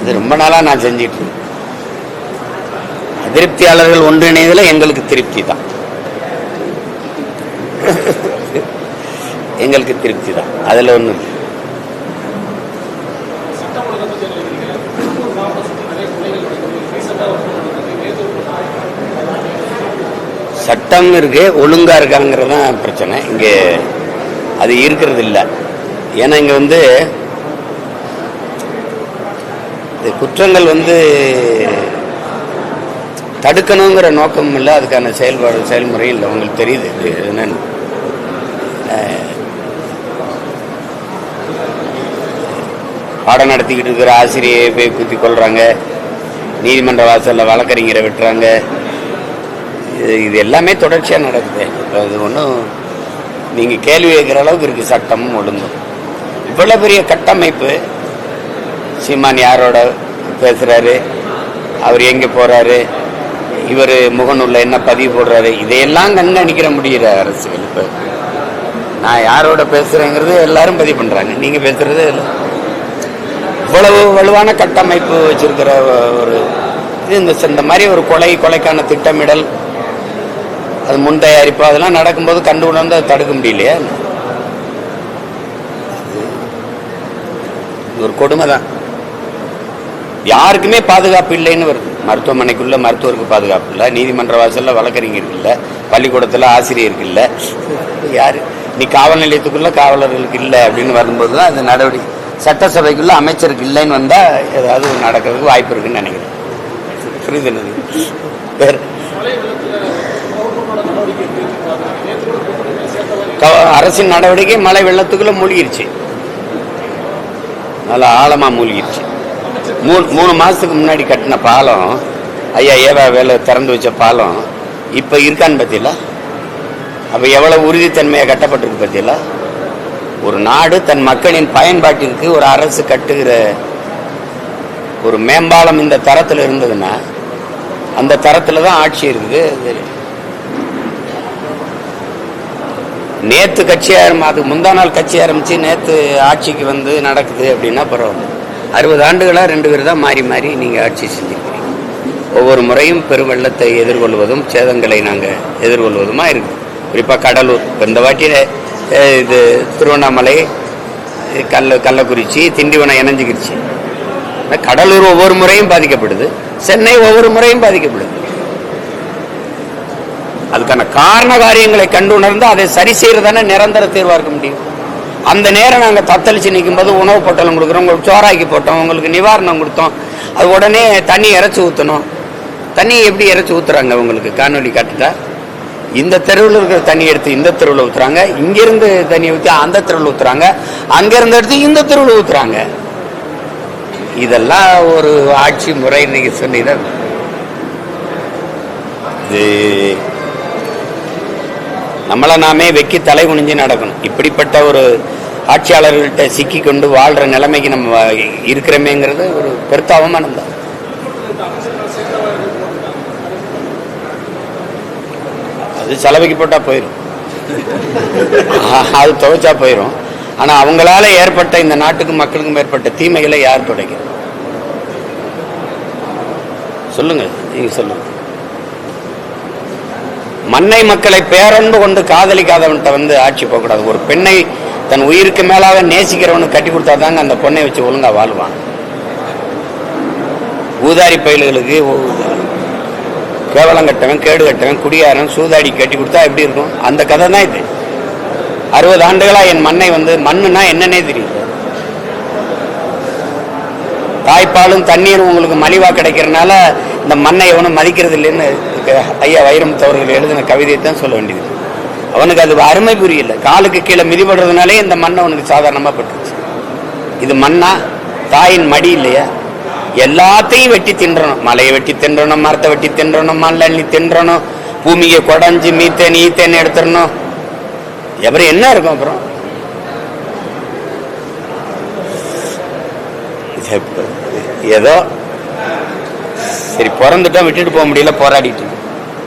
இது ரொம்ப நாளாக நான் செஞ்சிட்டு இருக்கேன். அதிருப்தியாளர்கள் ஒன்றிணைவதில் எங்களுக்கு திருப்தி தான், எங்களுக்கு திருப்தி தான், அதில் ஒன்றும் இல்லை. சட்டம் இருக்கு, ஒழுங்கா இருக்காங்கிறது தான் பிரச்சனை. இங்கே அது இருக்கிறது இல்லை. ஏன்னா இங்கே வந்து குற்றங்கள் வந்து தடுக்கணுங்கிற நோக்கம் இல்லை, அதுக்கான செயல்முறை இல்லை. உங்களுக்கு தெரியுது என்னன்னு. பாடம் நடத்திக்கிட்டு இருக்கிற ஆசிரியை போய் குத்தி கொள்றாங்க, நீதிமன்ற வாசலில் வழக்கறிஞரை விட்டுறாங்க. இது எல்லாமே தொடர்ச்சியாக நடக்குது. அது ஒன்றும் நீங்கள் கேள்வி கேட்குற அளவுக்கு இருக்குது சட்டமும் ஒழுங்கும். இவ்வளோ பெரிய கட்டமைப்பு, சீமான் யாரோட பேசுகிறாரு, அவர் எங்கே போகிறாரு, இவர் முகநூலில் என்ன பதிவு போடுறாரு, இதையெல்லாம் கண்காணிக்கிற முடிகிற அரசியல். இப்போ நான் யாரோட பேசுகிறேங்கிறது எல்லாரும் பதிவு பண்ணுறாங்க, நீங்கள் பேசுகிறது இவ்வளவு வலுவான கட்டமைப்பு வச்சிருக்கிற ஒரு இது. இந்த மாதிரி ஒரு கொலைக்கான திட்டமிடல், அது முன் தயாரிப்பு, அதெல்லாம் நடக்கும்போது கண்டு உணர்ந்து அதை தடுக்க முடியலையா? ஒரு கொடுமை தான். யாருக்குமே பாதுகாப்பு இல்லைன்னு வருது. மருத்துவமனைக்குள்ள மருத்துவருக்கு பாதுகாப்பு இல்லை, நீதிமன்ற வாசல்ல வழக்கறிஞருக்கு இல்லை, பள்ளிக்கூடத்தில் ஆசிரியருக்கு இல்லை, யாரு நீ காவல் நிலையத்துக்குள்ள காவலர்களுக்கு இல்லை அப்படின்னு வரும்போது தான் அந்த நடவடிக்கை. சட்டசபைக்குள்ள அமைச்சருக்கு இல்லைன்னு வந்தா ஏதாவது ஒரு நடக்கிறதுக்கு வாய்ப்பு இருக்குன்னு நினைக்கிறேன். புரியுது? வேற அரசின் நடவடிக்கை மழை வெள்ளத்துக்குள்ள மூழ்கிருச்சு, நல்லா ஆழமா மூழ்கிருச்சு. 3 மாசத்துக்கு முன்னாடி கட்டின பாலம், ஐயா ஏவா வேலை திறந்து வச்ச பாலம் இப்ப இருக்கான்னு பத்தியில. அப்ப எவ்வளவு உறுதித்தன்மையா கட்டப்பட்டிருக்கு பத்தியில. ஒரு நாடு தன் மக்களின் பயன்பாட்டிற்கு ஒரு அரசு கட்டுகிற ஒரு மேம்பாலம் இந்த தரத்தில் இருந்ததுன்னா அந்த தரத்துல தான் ஆட்சி இருக்குது. நேத்து கட்சி அதுக்கு முந்தா நாள் கட்சி ஆரம்பிச்சு நேத்து ஆட்சிக்கு வந்து நடக்குது அப்படின்னா பரவாயில்ல. 60 ஆண்டுகளா 2 பேர் தான் மாறி மாறி நீங்க ஆட்சி செஞ்சிருக்கிறீங்க. ஒவ்வொரு முறையும் பெருவெள்ளத்தை எதிர்கொள்வதும் சேதங்களை நாங்க எதிர்கொள்வதுமா இருக்கு. குறிப்பா கடலூர், இந்த வாட்டி இது திருவண்ணாமலை, கள்ளக்குறிச்சி, திண்டிவனம் இணைஞ்சுக்கிடுச்சு. கடலூர் ஒவ்வொரு முறையும் பாதிக்கப்படுது, சென்னை ஒவ்வொரு முறையும் பாதிக்கப்படுது. அதுக்கான காரண காரியங்களை கண்டு உணர்ந்து அதை சரி செய்யறதானே நிரந்தர தீர்வா இருக்க முடியும். அந்த நேரம் நாங்க தத்தளிச்சு நிற்கும் போது உணவு பொட்டலம் கொடுக்குறோம், உங்களுக்கு சோறாக்கி போட்டோம், உங்களுக்கு நிவாரணம் கொடுத்தோம், அது உடனே தண்ணி இறைச்சி ஊற்றணும். தண்ணி எப்படி இறைச்சி ஊத்துறாங்க? உங்களுக்கு காணொலி காட்டுட்டா, இந்த தெருவில் இருக்கிற தண்ணி எடுத்து இந்த தெருவில் ஊத்துறாங்க, இங்கிருந்து தண்ணி ஊற்றி அந்த தெருவில் ஊத்துறாங்க, அங்கிருந்து எடுத்து இந்த தெருவில் ஊத்துறாங்க. இதெல்லாம் ஒரு ஆட்சி முறை இன்னைக்கு சொன்னீங்க. இது நம்மளை நாமே வெக்கி தலை குனிஞ்சு நடக்கணும். இப்படிப்பட்ட ஒரு ஆட்சியாளர்கள்ட்ட சிக்கி கொண்டு வாழ்ற நிலைமைக்கு நம்ம இருக்கிறோமேங்கிறது ஒரு பெருத்த அவமானம் தான். அது செலவுக்கு போட்டா போயிடும், அது துவைச்சா போயிடும். ஆனா அவங்களால ஏற்பட்ட இந்த நாட்டுக்கும் மக்களுக்கும் ஏற்பட்ட தீமைகளை யார் துடைக்க? சொல்லுங்க, நீங்க சொல்லுங்க. மண்ணை மக்களை பேரன்பு கொண்டு காதலிக்காதவன்ட்ட வந்து ஆட்சி போகக்கூடாது. ஒரு பெண்ணை தன் உயிருக்கு மேலாக நேசிக்கிறவனுக்கு கட்டி கொடுத்தாதாங்க அந்த பொண்ணை வச்சு ஒழுங்கா வாழ்வான். ஊதாரி பயில்களுக்கு கேவலம் கட்டவன், கேடு கட்டவன், குடியாரன், சூதாடி கட்டி கொடுத்தா எப்படி இருக்கும்? அந்த கதை தான் இது. 60 ஆண்டுகளா என் மண்ணை வந்து, மண்ணுன்னா என்னன்னே தெரியல. தாய்ப்பாலும் தண்ணீரும் உங்களுக்கு மலிவா கிடைக்கிறதுனால இந்த மண்ணை எவனும் மதிக்கிறது இல்லைன்னு ஐயா வைரமுத்து அவர்கள் எழுதின கவிதையை தான் சொல்ல வேண்டியது. அவனுக்கு அது அருமை புரியல. காலுக்கு கீழே மிதிபடுறதுனாலே இந்த மண்ணை அவனுக்கு சாதாரணமா பட்டுச்சு. இது மண்ணா? தாயின் மடி இல்லையா? எல்லாத்தையும் வெட்டி தின்றணும். மலையை வெட்டி தின்றணும், மரத்தை வெட்டி தின்றணும், மண்ணி தின்றணும், பூமியை குடஞ்சு மீத்தேன் ஈத்தேன் எடுத்துடணும். எவரும் என்ன இருக்கும் அப்புறம்? ஏதோ சரி பிறந்துட்டோம், விட்டுட்டு போக முடியல, போராடிட்டு